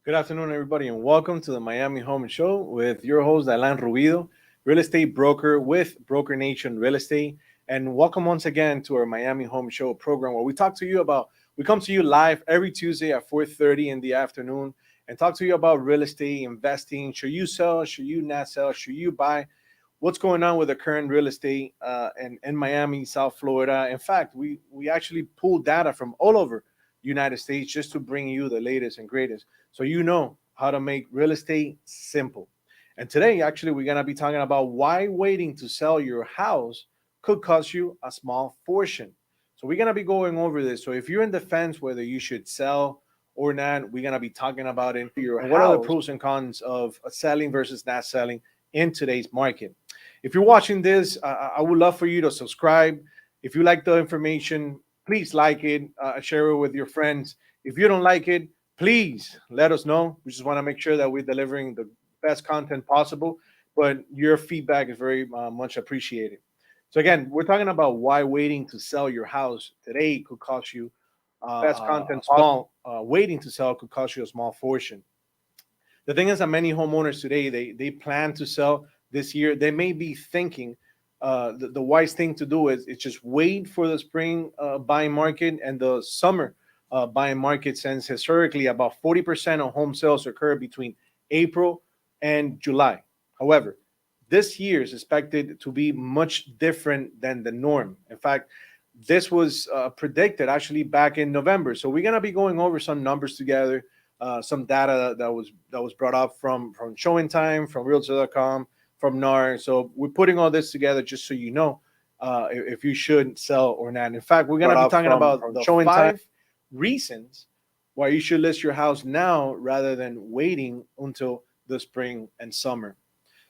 Good afternoon, everybody, and welcome to the Miami Home Show with your host, Daylan Rubido, real estate broker with Broker Nation Real Estate. And welcome once again to our Miami Home Show program where we come to you live every Tuesday at 4:30 in the afternoon and talk to you about real estate, investing. Should you sell? Should you not sell? Should you buy? What's going on with the current real estate in Miami, South Florida? In fact, we actually pull data from all over United States just to bring you the latest and greatest so you know how to make real estate simple. And today, actually, we're going to be talking about why waiting to sell your house could cost you a small fortune. So we're going to be going over this. So if you're in the fence whether you should sell or not, we're going to be talking about it. And what are the pros and cons of selling versus not selling in today's market? If you're watching this, I would love for you to subscribe. If you like the information, please like it, share it with your friends. If you don't like it, please let us know. We just want to make sure that we're delivering the best content possible, but your feedback is very much appreciated. So again, we're talking about why waiting to sell your house today could cost you best content small. Waiting to sell could cost you a small fortune. The thing is that many homeowners today they plan to sell this year. They may be thinking the wise thing to do is just wait for the spring buying market and the summer buying market, since historically about 40% of home sales occur between April and July. However, this year is expected to be much different than the norm. In fact, this was predicted actually back in November. So we're gonna be going over some numbers together, some data that was brought up from Showing Time, from Realtor.com, from NAR. So we're putting all this together just so you know if you should sell or not. In fact, we're gonna be talking about the Showing Time reasons why you should list your house now rather than waiting until the spring and summer.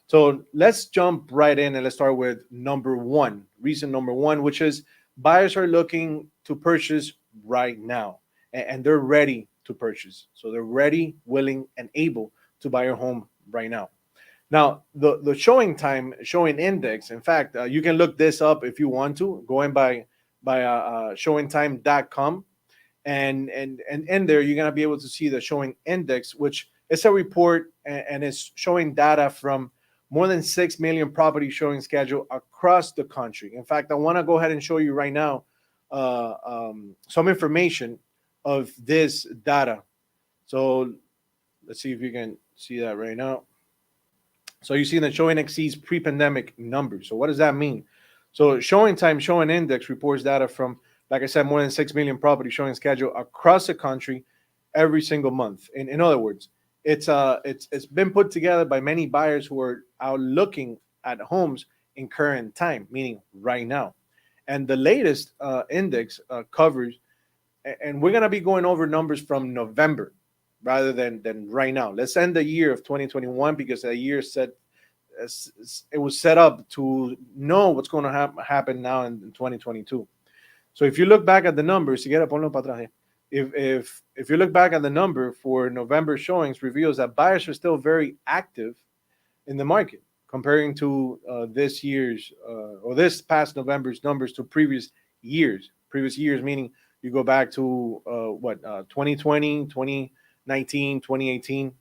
So let's jump right in and let's start with reason number one, which is buyers are looking to purchase right now and they're ready to purchase. So they're ready, willing, and able to buy your home right now. Now, the showing index, in fact, you can look this up if you want to, going by showingtime.com. And in there, you're going to be able to see the showing index, which is a report and is showing data from more than 6 million property showing schedule across the country. In fact, I want to go ahead and show you right now some information of this data. So let's see if you can see that right now. So you see that showing exceeds pre-pandemic numbers. So what does that mean? So showing index reports data from, like I said, more than 6 million property showing schedule across the country every single month. In other words, it's been put together by many buyers who are out looking at homes in current time, meaning right now. And the latest index covers, and we're gonna be going over numbers from November rather than right now. Let's end the year of 2021 because the year it was set up to know what's going to happen now in 2022. So if you look back at the numbers, if you look back at the number for November showings, reveals that buyers are still very active in the market comparing to this year's or this past November's numbers to previous years. Previous years meaning you go back to 2020, 2019, 2018,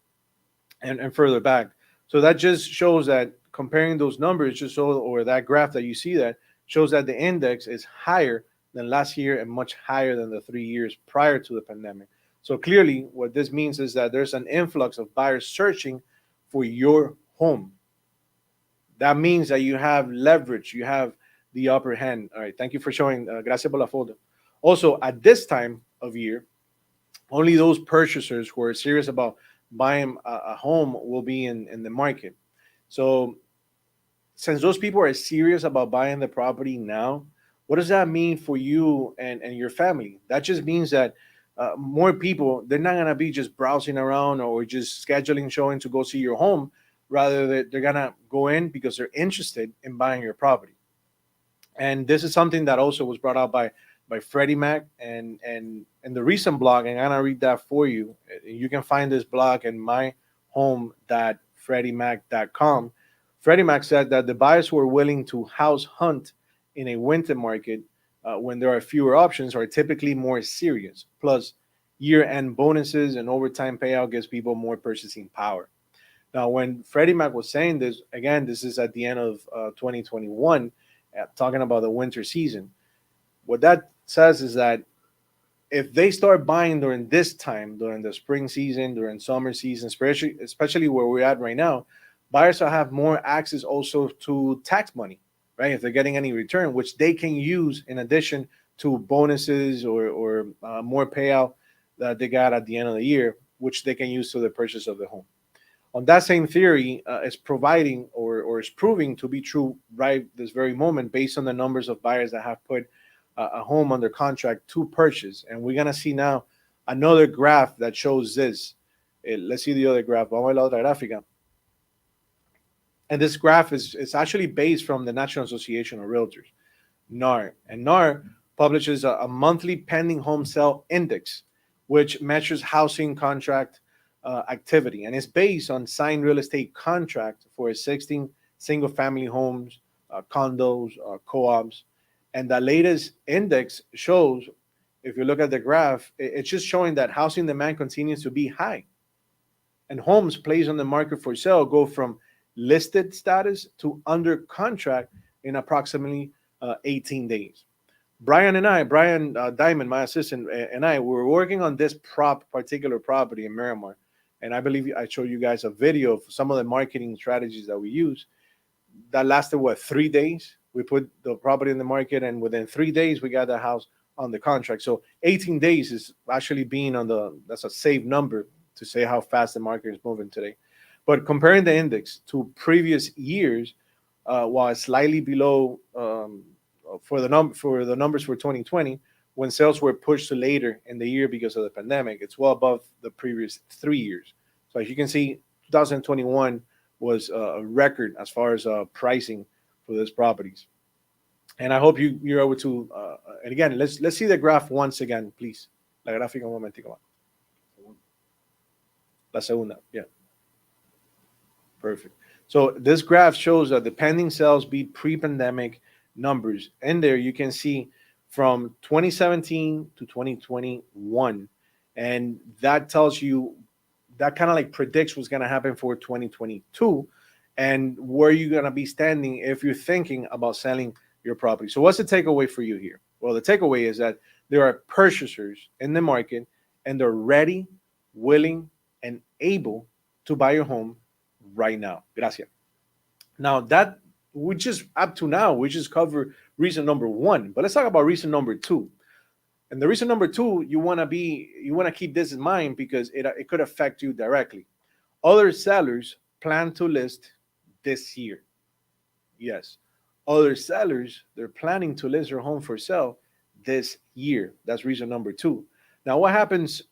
and further back. So that just shows that comparing those numbers, or that graph that you see, that shows that the index is higher than last year and much higher than the 3 years prior to the pandemic. So clearly, what this means is that there's an influx of buyers searching for your home. That means that you have leverage, you have the upper hand. All right, thank you for showing. Gracias por la foto. Also, at this time of year, only those purchasers who are serious about buying a home will be in the market. So since those people are serious about buying the property now, what does that mean for you and your family? That just means that more people, they're not going to be just browsing around or just scheduling showing to go see your home. Rather, they're going to go in because they're interested in buying your property. And this is something that also was brought out by Freddie Mac and the recent blog, and I'm gonna read that for you. You can find this blog in myhome.freddieMac.com. Freddie Mac said that the buyers who are willing to house hunt in a winter market when there are fewer options are typically more serious. Plus, year-end bonuses and overtime payout gives people more purchasing power. Now, when Freddie Mac was saying this, again, this is at the end of 2021, talking about the winter season. What that says is that if they start buying during this time, during the spring season, during summer season, especially where we're at right now, buyers will have more access also to tax money, right? If they're getting any return, which they can use in addition to bonuses or more payout that they got at the end of the year, which they can use to the purchase of the home. On that same theory, is providing or is proving to be true right this very moment based on the numbers of buyers that have put a home under contract to purchase. And we're going to see now another graph that shows this. Let's see the other graph. Vamos a ver la otra gráfica. And this graph is actually based from the National Association of Realtors, NAR. And NAR publishes a monthly pending home sale index, which measures housing contract activity. And it's based on signed real estate contract for existing single family homes, condos, co-ops. And the latest index shows, if you look at the graph, it's just showing that housing demand continues to be high. And homes placed on the market for sale go from listed status to under contract in approximately 18 days. Brian Diamond, my assistant, and I were working on this particular property in Miramar. And I believe I showed you guys a video of some of the marketing strategies that we use. That lasted, 3 days? We put the property in the market, and within 3 days, we got the house on the contract. So 18 days is actually being that's a safe number to say how fast the market is moving today. But comparing the index to previous years, while it's slightly below for the numbers for 2020, when sales were pushed to later in the year because of the pandemic, it's well above the previous 3 years. So as you can see, 2021 was a record as far as pricing for those properties. And I hope you're able to. And again, let's see the graph once again, please. La gráfica un momentico más. La segunda, yeah. Perfect. So this graph shows that the pending sales beat pre-pandemic numbers. And there you can see from 2017 to 2021. And that tells you, that kind of like predicts what's going to happen for 2022 and where you're going to be standing if you're thinking about selling your property. So what's the takeaway for you here? Well, the takeaway is that there are purchasers in the market and they're ready, willing, and able to buy your home right now. Gracias. Now that we just cover reason number one, but let's talk about reason number two. And the reason number two, you want to keep this in mind because it could affect you directly. Other sellers plan to list this year. Yes. Other sellers, they're planning to list their home for sale this year. That's reason number two. Now, what happens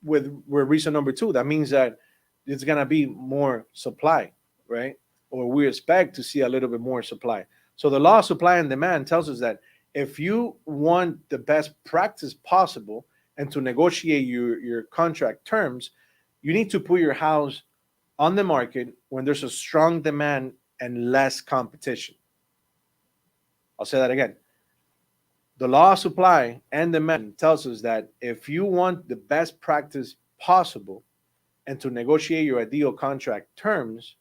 with reason number two? That means that it's going to be more supply, right? Or we expect to see a little bit more supply. So the law of supply and demand tells us that if you want the best practice possible and to negotiate your contract terms, you need to put your house on the market when there's a strong demand and less competition. I'll say that again. The law of supply and demand tells us that if you want the best practice possible and to negotiate your ideal contract terms,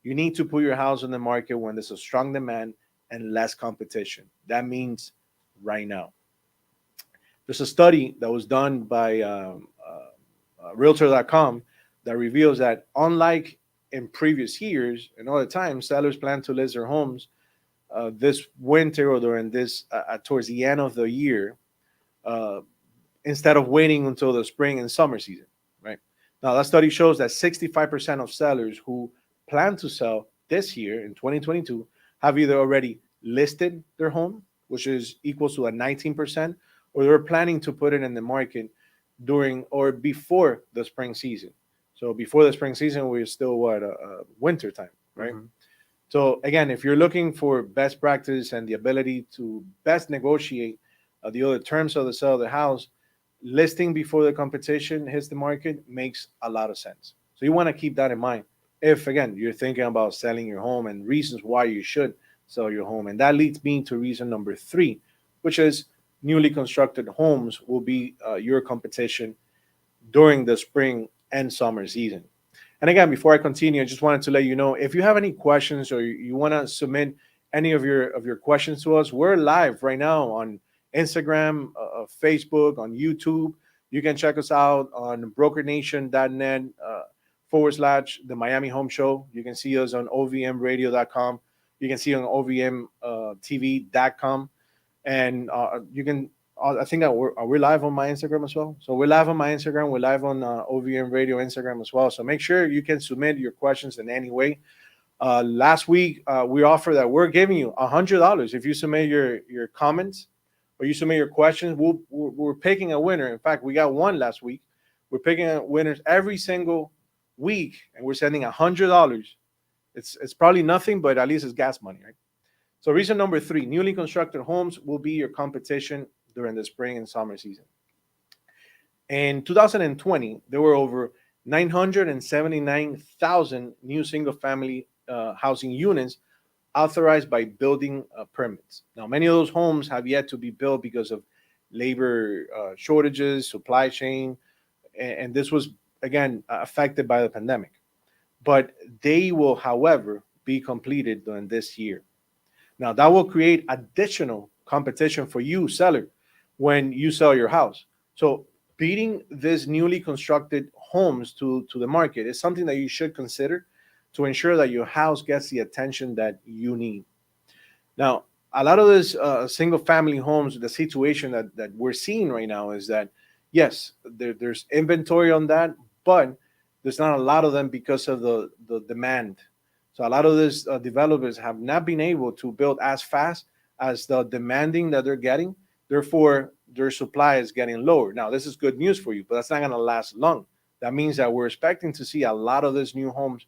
you need to put your house on the market when there's a strong demand and less competition. That means right now. There's a study that was done by Realtor.com that reveals that unlike in previous years and other times, sellers plan to list their homes this winter or during this towards the end of the year instead of waiting until the spring and summer season, right? Now, that study shows that 65% of sellers who plan to sell this year in 2022 have either already listed their home, which is equals to a 19%, or they're planning to put it in the market during or before the spring season. So before the spring season, we're still winter time, right? Mm-hmm. So again, if you're looking for best practice and the ability to best negotiate the other terms of the sale of the house, listing before the competition hits the market makes a lot of sense. So you want to keep that in mind. If, again, you're thinking about selling your home and reasons why you should sell your home. And that leads me to reason number three, which is newly constructed homes will be your competition during the spring and summer season. And again, before I continue, I just wanted to let you know, if you have any questions or you want to submit any of your questions to us, we're live right now on Instagram, Facebook, on YouTube. You can check us out on brokernation.net / the Miami Home Show. You can see us on ovmradio.com. You can see on ovmtv.com. And you can, I think that we're live on my Instagram as well. So we're live on my Instagram. We're live on OVM Radio Instagram as well. So make sure you can submit your questions in any way. Last week, we offered that we're giving you $100 if you submit your comments or you submit your questions. We're picking a winner. In fact, we got one last week. We're picking winners every single week, and we're sending $100. It's probably nothing, but at least it's gas money, right? So reason number 3, newly constructed homes will be your competition during the spring and summer season. In 2020, there were over 979,000 new single-family housing units authorized by building permits. Now, many of those homes have yet to be built because of labor shortages, supply chain, and this was, again, affected by the pandemic. But they will, however, be completed during this year. Now, that will create additional competition for you, seller, when you sell your house. So beating these newly constructed homes to the market is something that you should consider to ensure that your house gets the attention that you need. Now, a lot of these single-family homes, the situation that we're seeing right now is that, yes, there's inventory on that, but there's not a lot of them because of the demand. So a lot of these developers have not been able to build as fast as the demanding that they're getting. Therefore, their supply is getting lower. Now, this is good news for you, but that's not going to last long. That means that we're expecting to see a lot of these new homes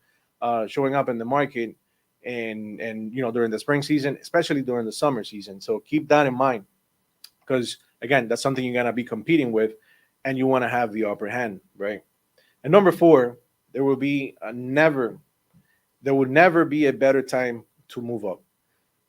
showing up in the market and during the spring season, especially during the summer season. So keep that in mind because, again, that's something you're going to be competing with and you want to have the upper hand, right? And number 4, there will never be a better time to move up.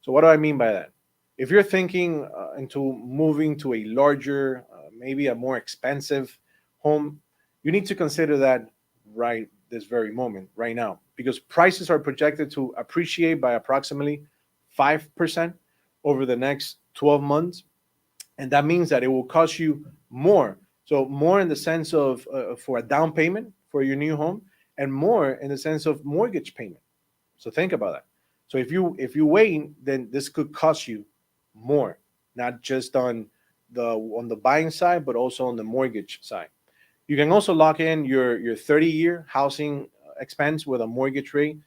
So what do I mean by that? If you're thinking into moving to a larger, maybe a more expensive home, you need to consider that right this very moment, right now, because prices are projected to appreciate by approximately 5% over the next 12 months. And that means that it will cost you more. So more in the sense of for a down payment for your new home and more in the sense of mortgage payment. So think about that. So if you wait, then this could cost you more, not just on the buying side, but also on the mortgage side. You can also lock in your 30-year housing expense with a mortgage rate.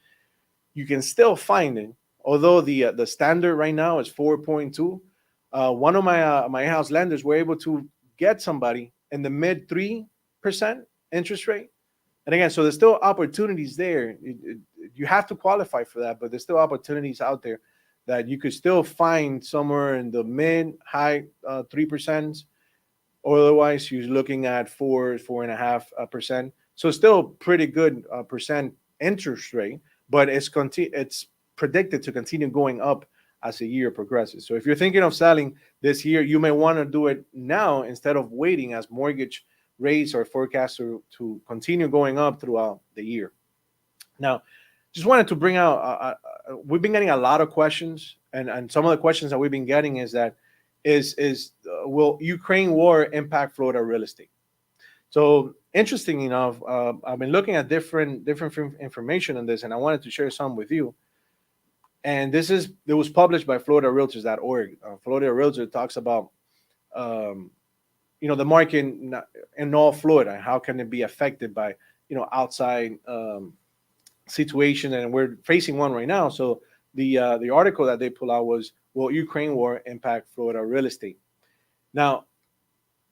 You can still find it, although the standard right now is 4.2. One of my house lenders were able to get somebody in the mid 3% interest rate. And again, so there's still opportunities there. You have to qualify for that, but there's still opportunities out there that you could still find somewhere in the mid high 3%. Or otherwise, you're looking at 4.5%. So still pretty good percent interest rate, but it's predicted to continue going up as the year progresses. So if you're thinking of selling this year, you may want to do it now instead of waiting, as mortgage rates are forecast to continue going up throughout the year. Now, just wanted to bring out, we've been getting a lot of questions, and some of the questions that we've been getting is that, will Ukraine war impact Florida real estate? So interesting enough, I've been looking at different information on this, and I wanted to share some with you. And it was published by FloridaRealtors.org. Florida Realtor talks about, the market in all Florida. How can it be affected by, outside situation? And we're facing one right now. So the article that they pull out was, will Ukraine war impact Florida real estate? Now,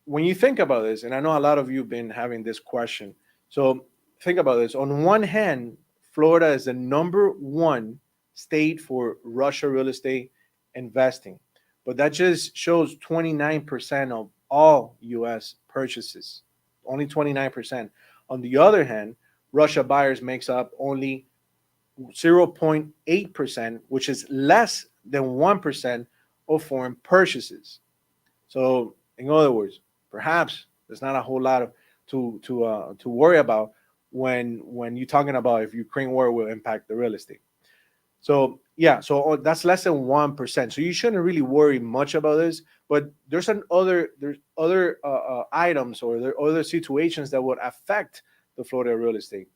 when you think about this, and I know a lot of you have been having this question. So think about this. On one hand, Florida is the number 1 state for Russia real estate investing, but that just shows 29% of all U.S. purchases, only 29%. On the other hand, Russia buyers makes up only 0.8%, which is less than 1% of foreign purchases. So in other words, perhaps there's not a whole lot to worry about when you're talking about if Ukraine war will impact the real estate. So yeah, so that's less than 1%. So you shouldn't really worry much about this. But there's other items, or there are other situations that would affect the Florida real estate.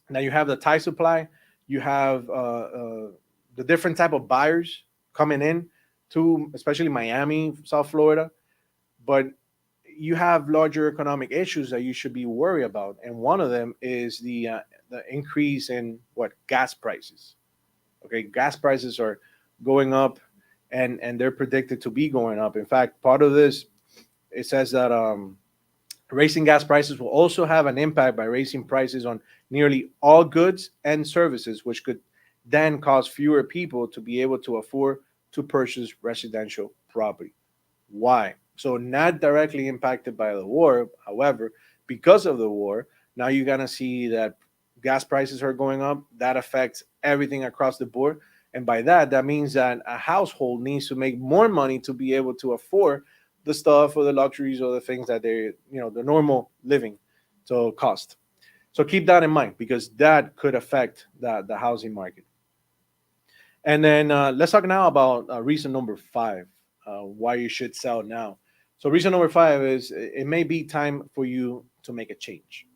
Now you have the tight supply, you have the different type of buyers coming in to especially Miami, South Florida, but you have larger economic issues that you should be worried about, and one of them is the increase in what gas prices. Okay, gas prices are going up, and they're predicted to be going up. In fact, part of this, it says that raising gas prices will also have an impact by raising prices on nearly all goods and services, which could then cause fewer people to be able to afford to purchase residential property. Why? So, not directly impacted by the war. However, because of the war, now you're going to see that gas prices are going up. That affects everything across the board. And by that, that means that a household needs to make more money to be able to afford the stuff or the luxuries or the things that the normal living so cost. So keep that in mind, because that could affect the housing market. And then let's talk now about reason number five, why you should sell now. So reason number five is it may be time for you to make a change,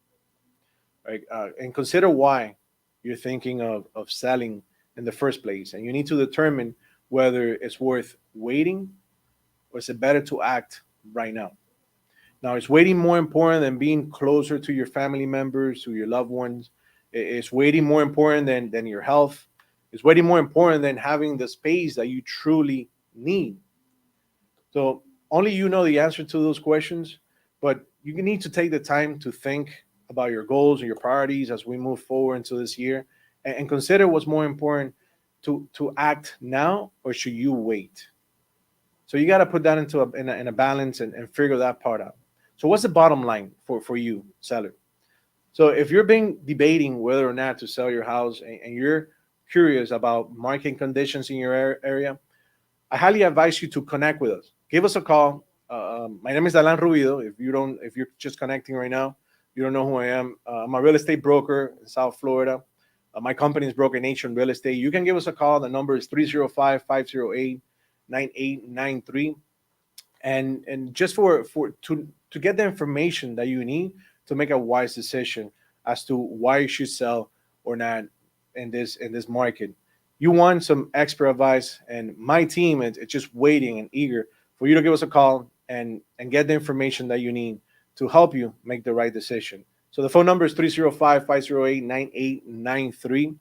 right? And consider why you're thinking of selling in the first place. And you need to determine whether it's worth waiting, or is it better to act right now. Now, is waiting more important than being closer to your family members, to your loved ones? Is waiting more important than your health? Is waiting more important than having the space that you truly need? So only you know the answer to those questions, but you need to take the time to think about your goals and your priorities as we move forward into this year, and consider what's more important, to act now, or should you wait? So you got to put that in a balance, and figure that part out. So what's the bottom line for you, seller? So if you're being debating whether or not to sell your house, and you're curious about market conditions in your area, I highly advise you to connect with us. Give us a call. My name is Daylan Rubido. If you're just connecting right now, you don't know who I am. I'm a real estate broker in South Florida. My company is Broker Nation Real Estate. You can give us a call. The number is 305-508-9893. And just to get the information that you need to make a wise decision as to why you should sell or not in this market. You want some expert advice, and my team is just waiting and eager for you to give us a call and get the information that you need to help you make the right decision. So the phone number is 305-508-9893.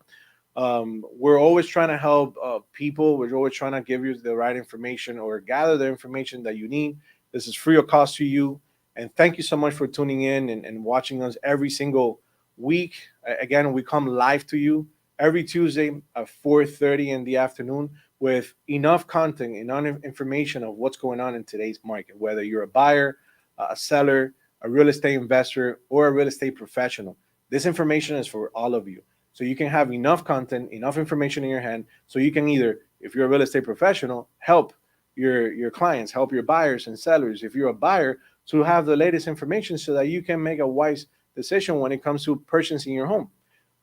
We're always trying to help people. We're always trying to give you the right information, or gather the information that you need. This is free of cost to you. And thank you so much for tuning in and watching us every single week. Again, we come live to you every Tuesday at 4:30 in the afternoon, with enough content, enough information of what's going on in today's market, whether you're a buyer, a seller, a real estate investor, or a real estate professional. This information is for all of you. So you can have enough content, enough information in your hand, so you can either, if you're a real estate professional, help your clients, help your buyers and sellers. If you're a buyer, to have the latest information so that you can make a wise decision when it comes to purchasing your home.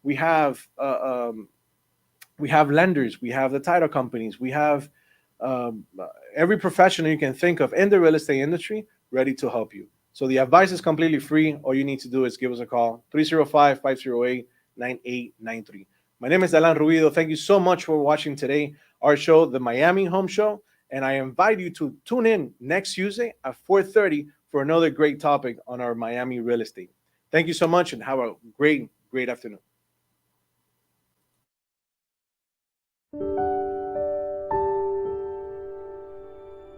We have we have lenders, we have the title companies, we have um, every professional you can think of in the real estate industry ready to help you. So the advice is completely free. All you need to do is give us a call, 305-508-9893. My name is Daylan Rubido. Thank you so much for watching today our show, the Miami Home Show. And I invite you to tune in next Tuesday at 4:30 for another great topic on our Miami real estate. Thank you so much, and have a great afternoon.